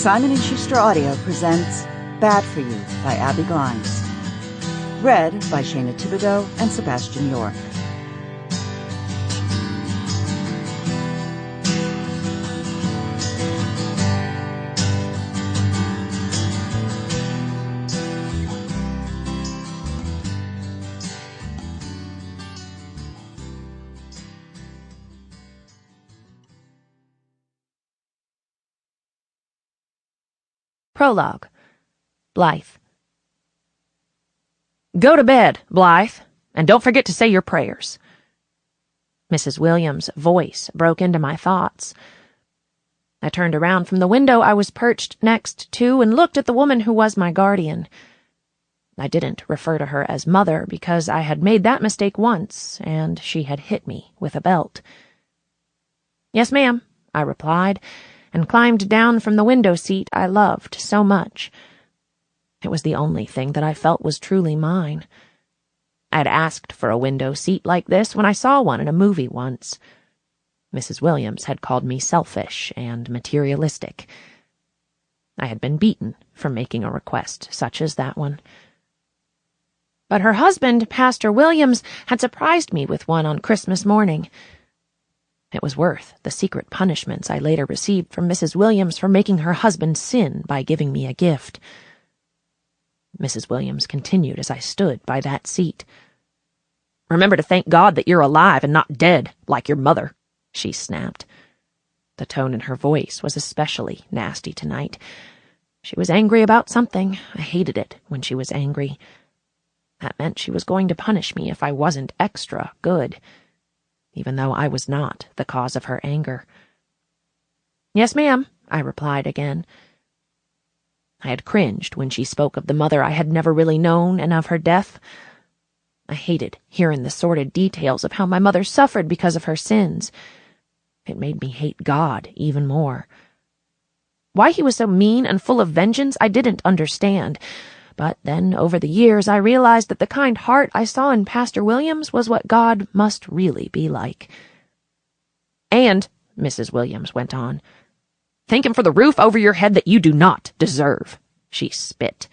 Simon & Schuster Audio presents Bad for You by Abbi Glines. Read by Shayna Thibodeaux and Sebastian York. Prologue. Blythe. Go to bed, Blythe, and don't forget to say your prayers. Mrs. Williams' voice broke into my thoughts. I turned around from the window I was perched next to and looked at the woman who was my guardian. I didn't refer to her as mother because I had made that mistake once, and she had hit me with a belt. Yes, ma'am, I replied, and climbed down from the window seat I loved so much. It was the only thing that I felt was truly mine. I had asked for a window seat like this when I saw one in a movie once. Mrs. Williams had called me selfish and materialistic. I had been beaten for making a request such as that one. But her husband, Pastor Williams, had surprised me with one on Christmas morning. It was worth the secret punishments I later received from Mrs. Williams for making her husband sin by giving me a gift. Mrs. Williams continued as I stood by that seat. "Remember to thank God that you're alive and not dead, like your mother," she snapped. The tone in her voice was especially nasty tonight. She was angry about something. I hated it when she was angry. That meant she was going to punish me if I wasn't extra good, even though I was not the cause of her anger. "Yes, ma'am," I replied again. I had cringed when she spoke of the mother I had never really known and of her death. I hated hearing the sordid details of how my mother suffered because of her sins. It made me hate God even more. Why he was so mean and full of vengeance I didn't understand, but then over the years I realized that the kind heart I saw in Pastor Williams was what God must really be like. "And," Mrs. Williams went on, "thank him for the roof over your head that you do not deserve." She spit.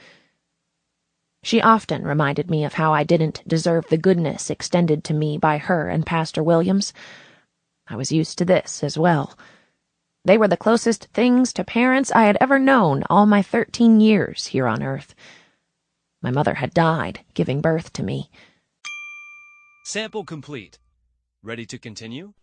She often reminded me of how I didn't deserve the goodness extended to me by her and Pastor Williams. I was used to this as well. They were the closest things to parents I had ever known all my 13 years here on earth. My mother had died giving birth to me. Sample complete. Ready to continue?